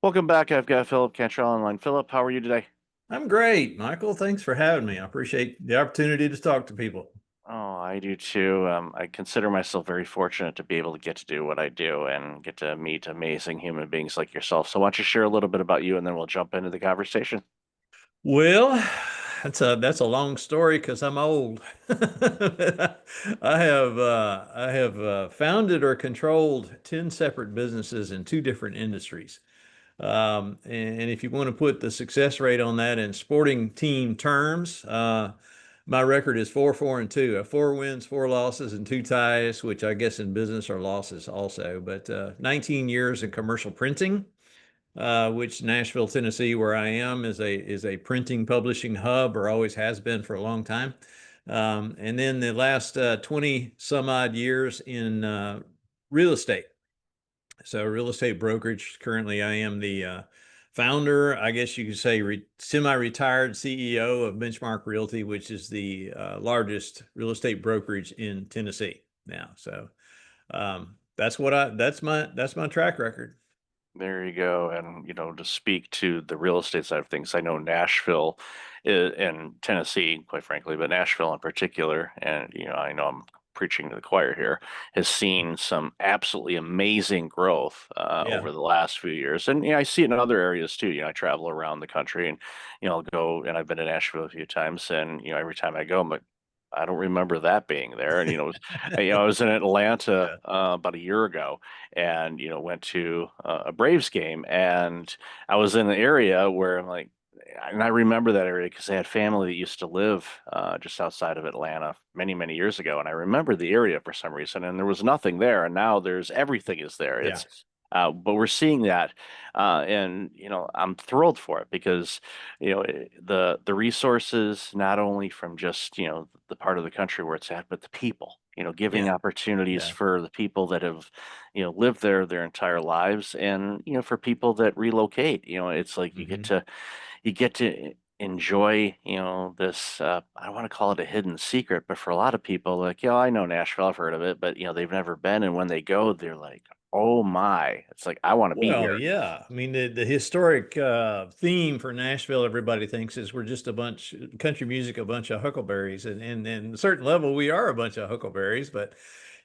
Welcome back. I've got Philip Cantrell online. Philip, how are you today? I'm great, Michael. Thanks for having me. I appreciate the opportunity to talk to people. Oh, I do too. I consider myself very fortunate to be able to get to do what I do and get to meet amazing human beings like yourself. So why don't you share a little bit about you and then we'll jump into the conversation. Well, that's a long story because I'm old. I have founded or controlled 10 separate businesses in two different industries. And if you want to put the success rate on that in sporting team terms, my record is 4-4-2. I have 4 wins, 4 losses, and 2 ties, which I guess in business are losses also. But 19 years in commercial printing, which Nashville, Tennessee, where I am, is a printing publishing hub, or always has been for a long time. And then the last 20 some odd years in real estate. So real estate brokerage. Currently, I am the founder, I guess you could say, semi-retired CEO of Benchmark Realty, which is the largest real estate brokerage in Tennessee now. So that's my track record. There you go. And, to speak to the real estate side of things, I know Nashville and Tennessee, quite frankly, but Nashville in particular, and, I know I'm preaching to the choir here, has seen some absolutely amazing growth Yeah. over the last few years. And, I see it in other areas too. I travel around the country and, I'll go and I've been to Nashville a few times. And, every time I go, I'm like, I don't remember that being there. And, I was in Atlanta Yeah. about a year ago and went to a Braves game and I was in the area where I'm like and I remember that area because I had family that used to live just outside of Atlanta many years ago and I remember the area for some reason and there was nothing there and now there's everything is there. Yeah. But we're seeing that and I'm thrilled for it because the resources not only from just the part of the country where it's at but the people, giving Yeah. opportunities Yeah. for the people that have lived there their entire lives and for people that relocate. It's like Hmm. you get to enjoy this I don't want to call it a hidden secret, but for a lot of people, like, I know Nashville, I've heard of it, but they've never been, and when they go they're like, oh my, it's like I want to be Well, here. yeah. I mean, the historic theme for Nashville, everybody thinks, is we're just a bunch country music, a bunch of huckleberries, and a certain level, we are a bunch of huckleberries. But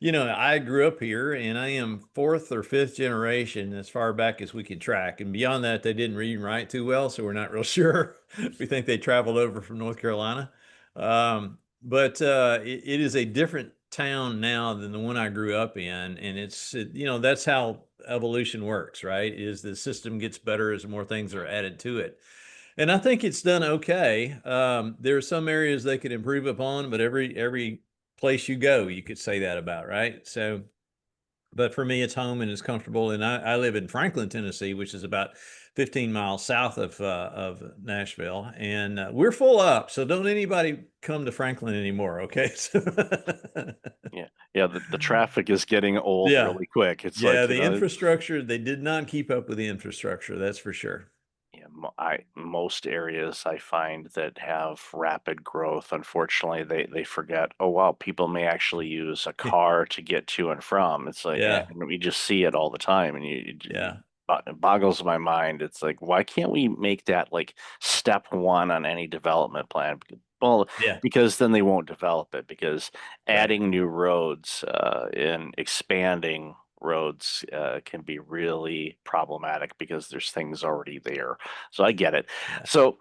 I grew up here, and I am fourth or fifth generation as far back as we can track, and beyond that, they didn't read and write too well, so we're not real sure. We think they traveled over from North Carolina, but it is a different town now than the one I grew up in, and that's how evolution works, right? Is the system gets better as more things are added to it. And I think it's done okay. There are some areas they could improve upon, but every place you go, you could say that about, right? So, but for me, it's home and it's comfortable. And I live in Franklin, Tennessee, which is about 15 miles south of Nashville, and we're full up. So don't anybody come to Franklin anymore, okay? Yeah, yeah, the traffic is getting old Yeah. really quick. It's Yeah, like, the infrastructure, they did not keep up with the infrastructure, that's for sure. yeah, most areas I find that have rapid growth, unfortunately, they forget, oh wow, people may actually use a car to get to and from. It's like, Yeah. and we just see it all the time, and Yeah. it boggles my mind. It's like, why can't we make that like step one on any development plan? Well, Yeah. because then they won't develop it because Right. adding new roads and expanding roads can be really problematic because there's things already there. So I get it. Yeah. So,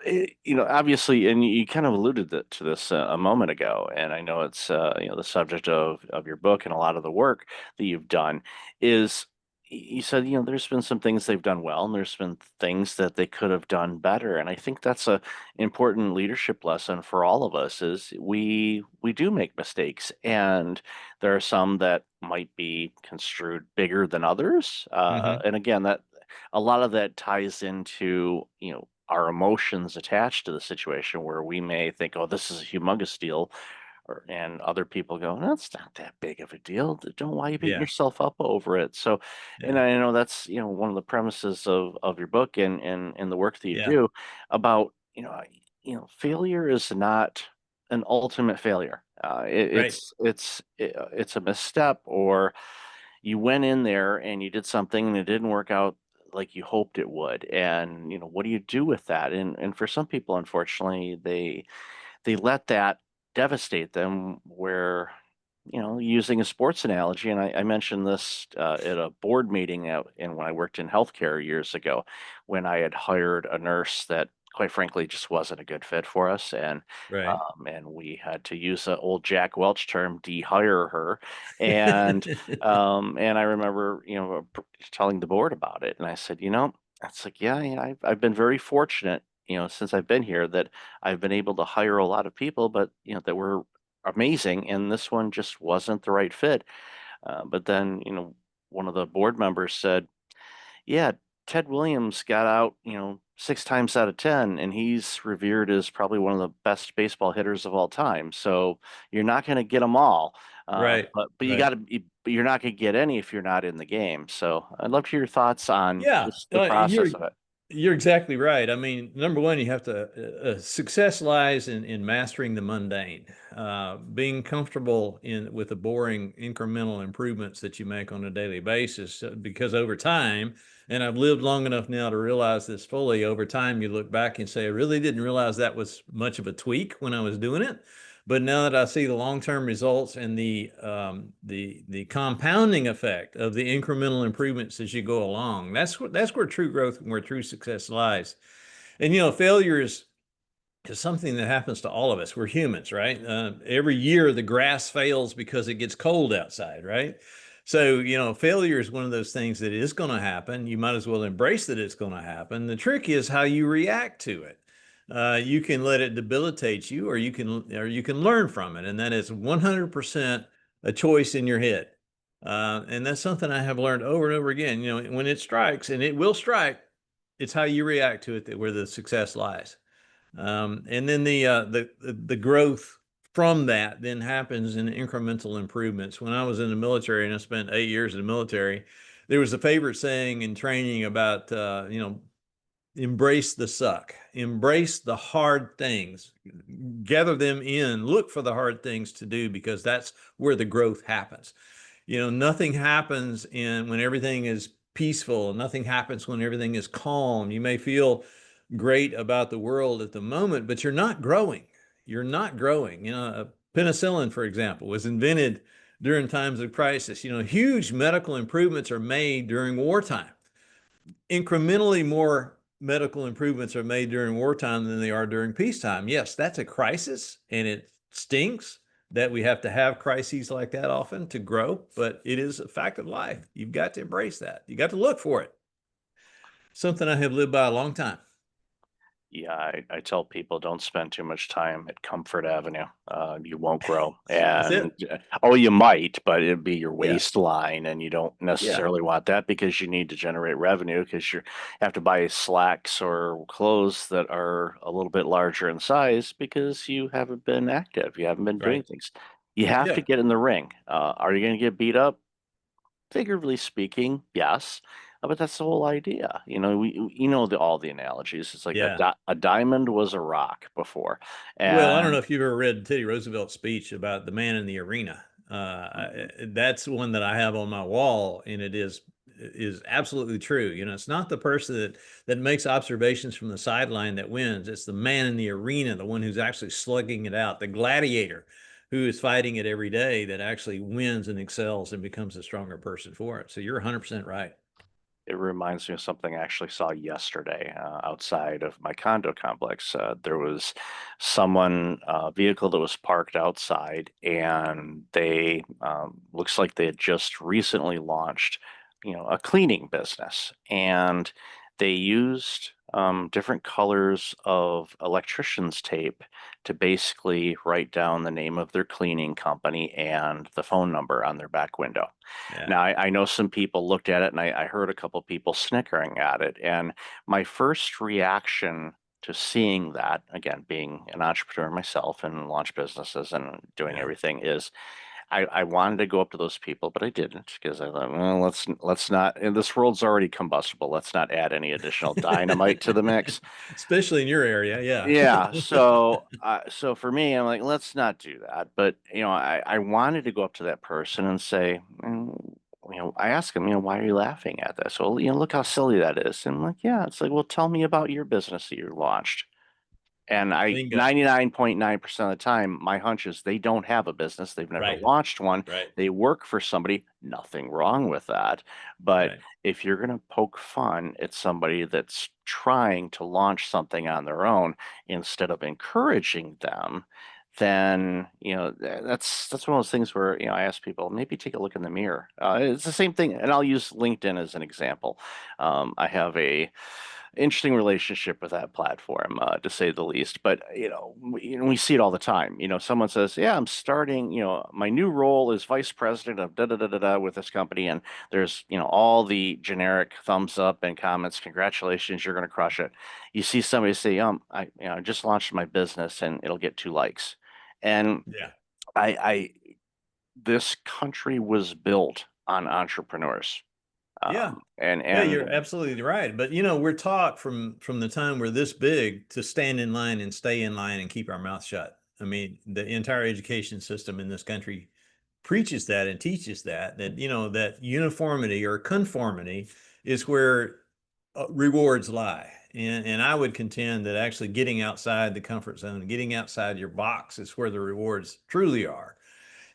obviously, and you kind of alluded to this a moment ago, and I know it's the subject of your book and a lot of the work that you've done is you said, there's been some things they've done well, and there's been things that they could have done better. And I think that's a important leadership lesson for all of us is we do make mistakes, and there are some that might be construed bigger than others. Hmm. And again, that a lot of that ties into, our emotions attached to the situation where we may think, oh, this is a humongous deal, and other people go, that's not that big of a deal. Don't why are you beating Yeah. yourself up over it. So, and Yeah. I know that's one of the premises of your book and the work that you Yeah. do about failure is not an ultimate failure. Right. It's a misstep, or you went in there and you did something and it didn't work out like you hoped it would. And what do you do with that? And for some people, unfortunately, they let that devastate them where, using a sports analogy, and I mentioned this at a board meeting and when I worked in healthcare years ago, when I had hired a nurse that quite frankly just wasn't a good fit for us, Right. and we had to use an old Jack Welch term, de-hire her, and I remember telling the board about it, and I said, it's like, yeah, I've been very fortunate, since I've been here that I've been able to hire a lot of people, but that were amazing, and this one just wasn't the right fit. But then, one of the board members said, "Yeah, Ted Williams got out, 6 times out of 10, and he's revered as probably one of the best baseball hitters of all time. So you're not going to get them all, Right. but you got Right. to, but you're not going to get any if you're not in the game. So I'd love to hear your thoughts on Yeah, just the process of it." you're exactly right. I mean, number one, you have to success lies in mastering the mundane, being comfortable in with the boring incremental improvements that you make on a daily basis. Because over time, and I've lived long enough now to realize this fully. Over time, you look back and say, I really didn't realize that was much of a tweak when I was doing it. But now that I see the long-term results and the compounding effect of the incremental improvements as you go along, that's where true growth and where true success lies. And failure is something that happens to all of us. We're humans, right? Every year the grass fails because it gets cold outside, right? So, failure is one of those things that is going to happen. You might as well embrace that it's going to happen. The trick is how you react to it. You can let it debilitate you, or you can learn from it, and that is 100% a choice in your head. And that's something I have learned over and over again. When it strikes, and it will strike, it's how you react to it that where the success lies. And then the growth from that then happens in incremental improvements. When I was in the military, and I spent 8 years in the military, there was a favorite saying in training about embrace the suck, embrace the hard things, gather them in, look for the hard things to do because that's where the growth happens. Nothing happens when everything is peaceful. Nothing happens when everything is calm. You may feel great about the world at the moment, but you're not growing. You're not growing. Penicillin, for example, was invented during times of crisis. Huge medical improvements are made during wartime. Incrementally more medical improvements are made during wartime than they are during peacetime. Yes, that's a crisis, and it stinks that we have to have crises like that often to grow, but it is a fact of life. You've got to embrace that. You got to look for it. Something I have lived by a long time. Yeah, I tell people don't spend too much time at Comfort Avenue. You won't grow. That's And it. oh, you might, but it'd be your Yeah. waistline, and you don't Yeah. necessarily want that because you need to generate revenue because you have to buy slacks or clothes that are a little bit larger in size because you haven't been active, you haven't been doing Right. things. You have to Yeah. get in the ring. Are you going to get beat up? Figuratively speaking, yes, but that's the whole idea. All the analogies. It's like Yeah. a diamond was a rock before, Well, I don't know and if you've ever read Teddy Roosevelt's speech about the man in the arena. That's one that I have on my wall, and it is absolutely true. It's not the person that makes observations from the sideline that wins. It's the man in the arena, the one who's actually slugging it out, the gladiator who is fighting it every day that actually wins and excels and becomes a stronger person for it. So you're 100% right. it reminds me of something I actually saw yesterday outside of my condo complex. There was a vehicle that was parked outside, and they looks like they had just recently launched, a cleaning business, and they used different colors of electrician's tape to basically write down the name of their cleaning company and the phone number on their back window. Yeah. Now, I know some people looked at it, and I heard a couple people snickering at it. And my first reaction to seeing that, again, being an entrepreneur myself and launch businesses and doing Yeah. everything, is I wanted to go up to those people, but I didn't because I thought, well, let's not. And this world's already combustible. Let's not add any additional dynamite to the mix. Especially in your area. Yeah, Yeah. so for me, I'm like, let's not do that. But I wanted to go up to that person and say, I ask them, why are you laughing at this? Well, look how silly that is. And I'm like, yeah, it's like, well, tell me about your business that you launched. And I Bingo. 99.9% of the time, my hunch is they don't have a business. They've never Right. launched one. Right. They work for somebody. Nothing wrong with that. But Right. if you're going to poke fun at somebody that's trying to launch something on their own instead of encouraging them, then that's one of those things where I ask people maybe take a look in the mirror. It's the same thing, and I'll use LinkedIn as an example. I have a interesting relationship with that platform, to say the least. But we see it all the time. Someone says, "Yeah, I'm starting. My new role is vice president of da da da da da with this company," and there's all the generic thumbs up and comments. Congratulations, you're going to crush it. You see somebody say, I just launched my business and it'll get 2 likes," and Yeah. I this country was built on entrepreneurs. Yeah. And Yeah, you're and absolutely right. But we're taught from the time we're this big to stand in line and stay in line and keep our mouth shut. I mean, the entire education system in this country preaches that and teaches that uniformity or conformity is where rewards lie. And I would contend that actually getting outside the comfort zone, getting outside your box is where the rewards truly are.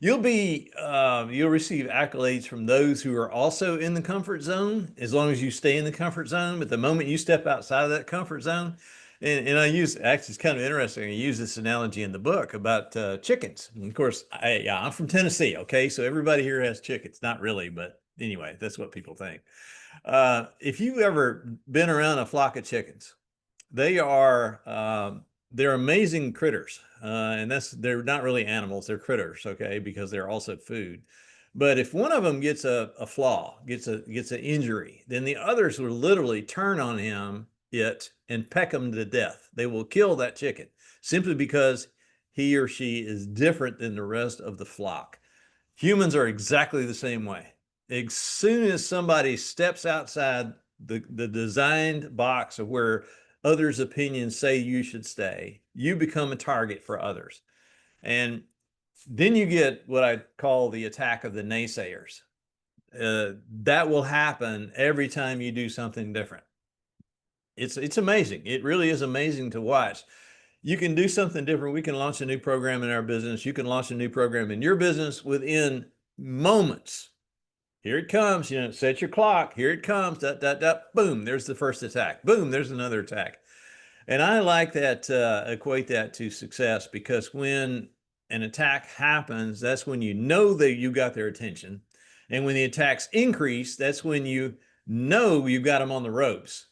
You'll receive accolades from those who are also in the comfort zone as long as you stay in the comfort zone. But the moment you step outside of that comfort zone, and actually, it's kind of interesting. I use this analogy in the book about chickens. And of course, I'm from Tennessee. Okay, so everybody here has chickens. Not really, but anyway, that's what people think. If you've ever been around a flock of chickens, they are they're amazing critters, and they're not really animals; they're critters, okay, because they're also food. But if one of them gets a flaw, gets an injury, then the others will literally turn on it and peck him to death. They will kill that chicken simply because he or she is different than the rest of the flock. Humans are exactly the same way. As soon as somebody steps outside the designed box of where others' opinions say you should stay, you become a target for others. And then you get what I call the attack of the naysayers. That will happen every time you do something different. It's amazing. It really is amazing to watch. You can do something different. We can launch a new program in our business. You can launch a new program in your business within moments. Here it comes, set your clock. Here it comes. Dot, dot, dot. Boom, there's the first attack. Boom, there's another attack. And I like that, equate that to success because when an attack happens, that's when you know that you got their attention. And when the attacks increase, that's when you know you got them on the ropes.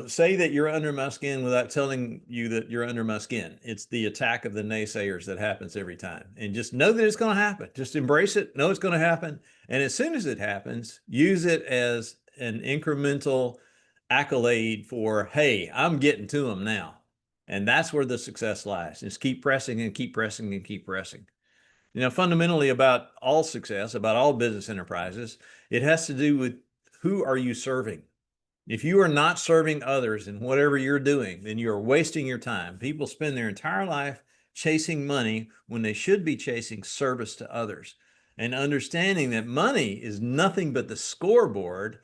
Say that you're under my skin without telling you that you're under my skin. It's the attack of the naysayers that happens every time. And just know that it's going to happen. Just embrace it, know it's going to happen. And as soon as it happens, use it as an incremental accolade for, hey, I'm getting to them now. And that's where the success lies. Just keep pressing and keep pressing and keep pressing. Fundamentally about all success, about all business enterprises, it has to do with who are you serving? If you are not serving others in whatever you're doing, then you are wasting your time. People spend their entire life chasing money when they should be chasing service to others and understanding that money is nothing but the scoreboard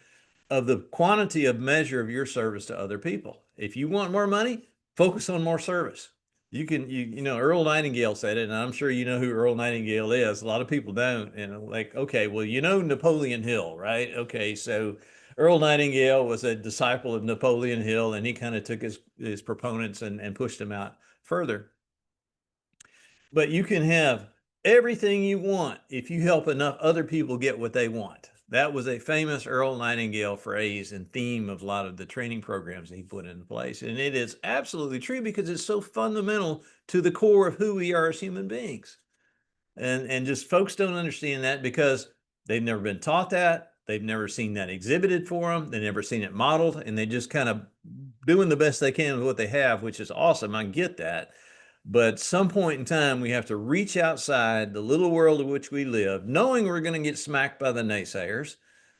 of the quantity of measure of your service to other people. If you want more money, focus on more service. Earl Nightingale said it, and I'm sure you know who Earl Nightingale is. A lot of people don't. And like, okay, well, Napoleon Hill, right? Okay, so Earl Nightingale was a disciple of Napoleon Hill, and he kind of took his proponents and pushed them out further. But you can have everything you want if you help enough other people get what they want. That was a famous Earl Nightingale phrase and theme of a lot of the training programs that he put in place. And it is absolutely true because it's so fundamental to the core of who we are as human beings. And just folks don't understand that because they've never been taught that. They've never seen that exhibited for them. They've never seen it modeled. And they just kind of doing the best they can with what they have, which is awesome. I get that. But at some point in time, we have to reach outside the little world in which we live, knowing we're going to get smacked by the naysayers,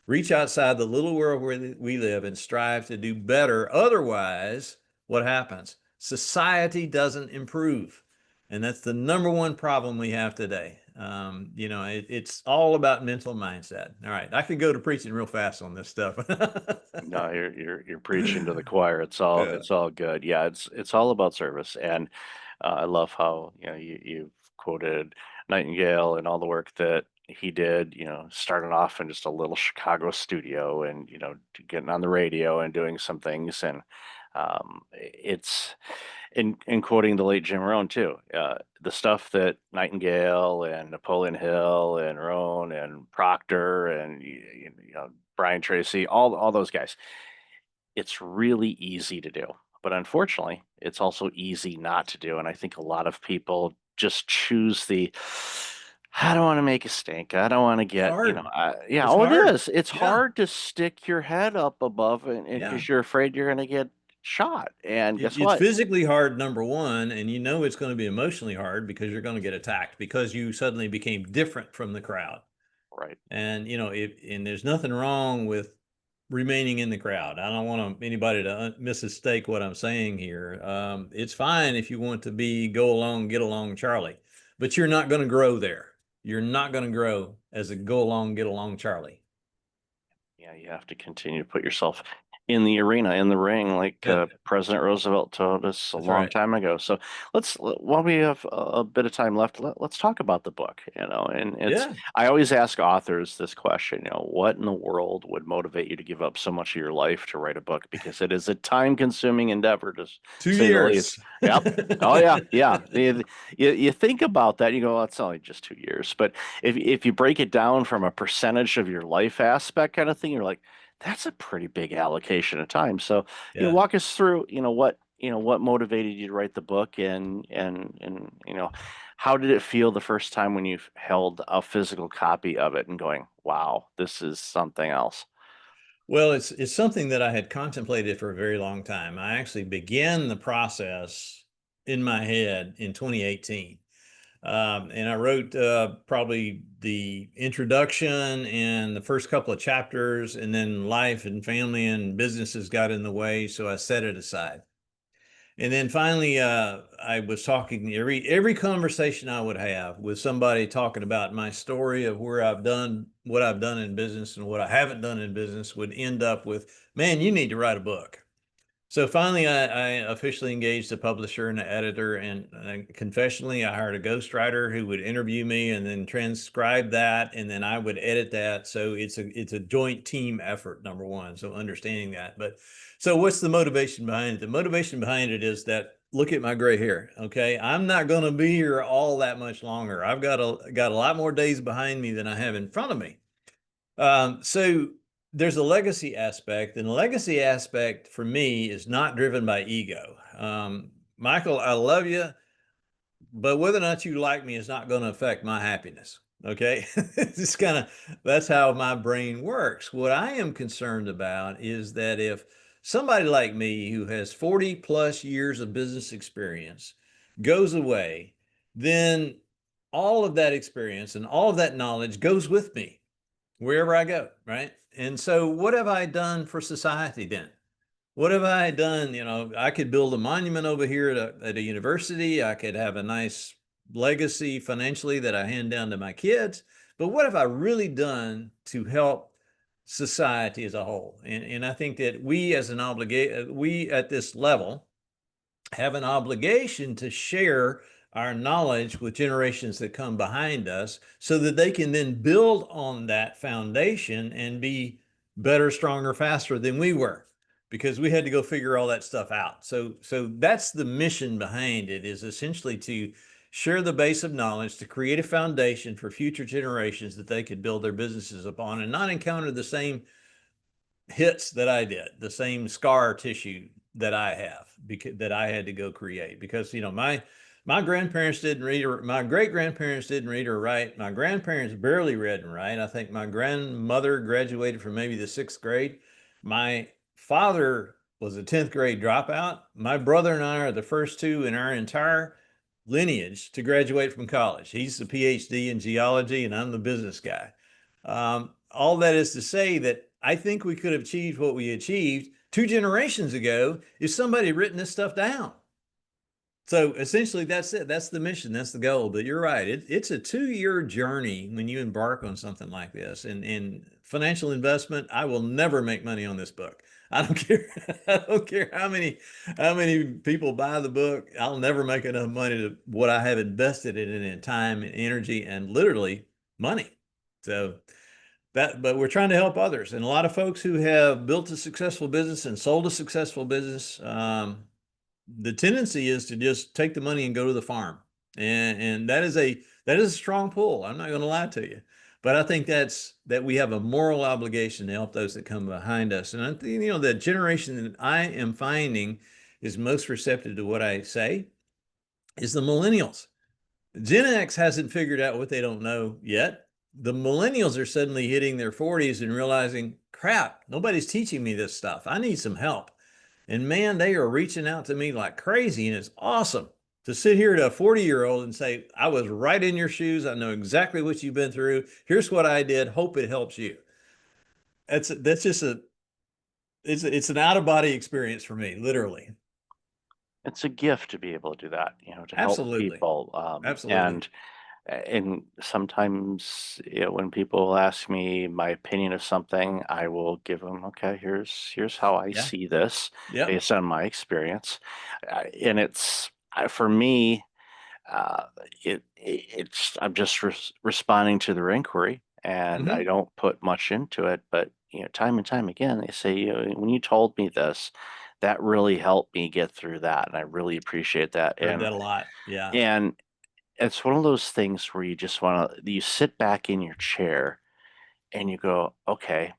reach outside the little world where we live and strive to do better. Otherwise, what happens? Society doesn't improve. And that's the number one problem we have today. It's all about mental mindset. All right, I could go to preaching real fast on this stuff. No, you're preaching to the choir. Yeah. It's all good. Yeah, it's all about service, and I love how you've quoted Nightingale and all the work that he did. Starting off in just a little Chicago studio, and getting on the radio and doing some things, and it's in quoting the late Jim Rohn too. The stuff that Nightingale and Napoleon Hill and Rohn and Proctor and Brian Tracy, all those guys, it's really easy to do. But unfortunately, it's also easy not to do. And I think a lot of people just choose I don't want to make a stink. I don't want to It's get, hard. yeah, It's oh, it hard. is. It's Yeah. hard to stick your head up above it Yeah. because you're afraid you're going to get shot. And guess It's what? physically hard, number one, and you know it's going to be emotionally hard because you're going to get attacked because you suddenly became different from the crowd. Right. And and there's nothing wrong with remaining in the crowd. I don't want anybody to mistake what I'm saying here. It's fine if you want to be go along, get along, Charlie, but you're not going to grow there. You're not going to grow as a go along, get along, Charlie. Yeah, you have to continue to put yourself in the arena, in the ring, like Yeah, President Roosevelt told us a that's long right. time ago. So while we have a bit of time left, let's talk about the book, and Yeah, I always ask authors this question, what in the world would motivate you to give up so much of your life to write a book? Because it is a time-consuming endeavor, to two say the least. years. Yep. Oh yeah, yeah. You think about that, you go, well, it's only just 2 years. But if you break it down from a percentage of your life aspect kind of thing, you're like, that's a pretty big allocation of time. So, Yeah. walk us through, what motivated you to write the book, and how did it feel the first time when you held a physical copy of it and going, wow, this is something else. Well, it's something that I had contemplated for a very long time. I actually began the process in my head in 2018. And I wrote probably the introduction and the first couple of chapters, and then life and family and businesses got in the way, so I set it aside. And then finally, I was talking every conversation I would have with somebody talking about my story of where I've done what I've done in business and what I haven't done in business would end up with, man, you need to write a book. So finally, I officially engaged a publisher and an editor, and confessionally, I hired a ghostwriter who would interview me and then transcribe that, and then I would edit that. So it's a joint team effort, number one. So understanding that, but so what's the motivation behind it? The motivation behind it is that look at my gray hair. Okay, I'm not going to be here all that much longer. I've got a lot more days behind me than I have in front of me. So there's a legacy aspect, and the legacy aspect for me is not driven by ego. Michael, I love you, but whether or not you like me is not going to affect my happiness. Okay. It's that's how my brain works. What I am concerned about is that if somebody like me who has 40 plus years of business experience goes away, then all of that experience and all of that knowledge goes with me wherever I go, right? And so, what have I done for society then? What have I done? I could build a monument over here at a university. I could have a nice legacy financially that I hand down to my kids. But what have I really done to help society as a whole? And I think that we at this level have an obligation to share our knowledge with generations that come behind us so that they can then build on that foundation and be better, stronger, faster than we were because we had to go figure all that stuff out. So that's the mission behind it, is essentially to share the base of knowledge to create a foundation for future generations that they could build their businesses upon and not encounter the same hits that I did, the same scar tissue that I have because that I had to go create because my grandparents didn't read or my great grandparents didn't read or write. My grandparents barely read and write. I think my grandmother graduated from maybe the sixth grade. My father was a 10th grade dropout. My brother and I are the first two in our entire lineage to graduate from college. He's the PhD in geology, and I'm the business guy. All that is to say that I think we could have achieved what we achieved 2 generations ago if somebody had written this stuff down. So essentially, that's it. That's the mission. That's the goal. But you're right. It's a 2-year journey when you embark on something like this. And financial investment, I will never make money on this book. I don't care. I don't care how many people buy the book. I'll never make enough money to what I have invested in time and energy and literally money. So but we're trying to help others. And a lot of folks who have built a successful business and sold a successful business, the tendency is to just take the money and go to the farm. And that is a strong pull. I'm not going to lie to you. But I think that we have a moral obligation to help those that come behind us. And I think, the generation that I am finding is most receptive to what I say is the millennials. Gen X hasn't figured out what they don't know yet. The millennials are suddenly hitting their 40s and realizing, crap, nobody's teaching me this stuff. I need some help. And man, they are reaching out to me like crazy. And it's awesome to sit here to a 40-year-old and say, I was right in your shoes. I know exactly what you've been through. Here's what I did. Hope it helps you. That's just it's an out of body experience for me, literally. It's a gift to be able to do that, to help Absolutely. people. Absolutely. And sometimes, when people ask me my opinion of something, I will give them, okay, here's how I Yeah. see this Yep. based on my experience. And for me, uh, it's I'm just responding to their inquiry, and I Hmm. don't put much into it. But time and time again, they say, when you told me this, that really helped me get through that, and I really appreciate that. Heard And that a lot. Yeah. and it's one of those things where you sit back in your chair and you go, okay,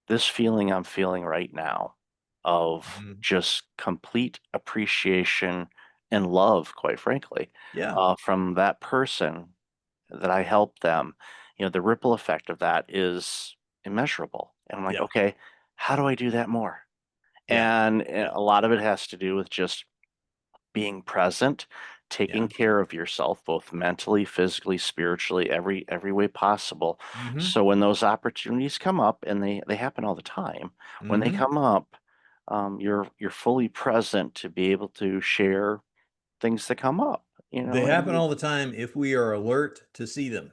this feeling I'm feeling right now of Mhm. just complete appreciation and love, quite frankly, Yeah. from that person that I helped them, the ripple effect of that is immeasurable. And I'm like, Yeah. okay, how do I do that more? Yeah. And Yeah. a lot of it has to do with just being present, taking Yeah. care of yourself, both mentally, physically, spiritually, every way possible. Hmm. So when those opportunities come up, and they happen all the time, when they Hmm. come up, you're fully present to be able to share things that come up, They happen and all the time if we are alert to see them.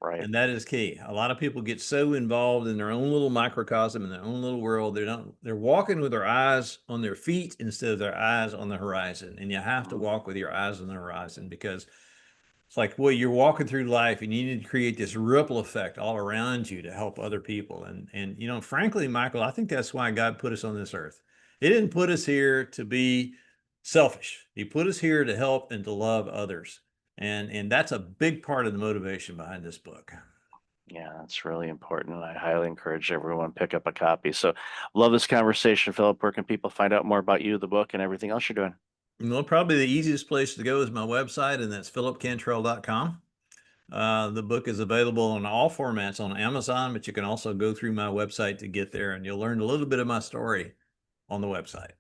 right. And that is key. A lot of people get so involved in their own little microcosm, in their own little world. They're walking with their eyes on their feet instead of their eyes on the horizon. And you have to Mhm. walk with your eyes on the horizon because it's like, well, you're walking through life and you need to create this ripple effect all around you to help other people. And frankly, Michael, I think that's why God put us on this earth. He didn't put us here to be selfish. He put us here to help and to love others. And that's a big part of the motivation behind this book. Yeah, that's really important. I highly encourage everyone pick up a copy. So, love this conversation, Philip. Where can people find out more about you, the book, and everything else you're doing? Well, probably the easiest place to go is my website, and that's philipcantrell.com. The book is available in all formats on Amazon, but you can also go through my website to get there, and you'll learn a little bit of my story on the website.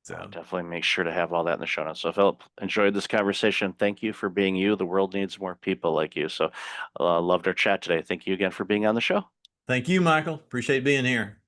I'll So definitely make sure to have all that in the show notes. So, Philip, enjoyed this conversation. Thank you for being you. The world needs more people like you. So, loved our chat today. Thank you again for being on the show. thank you, Michael. Appreciate being here.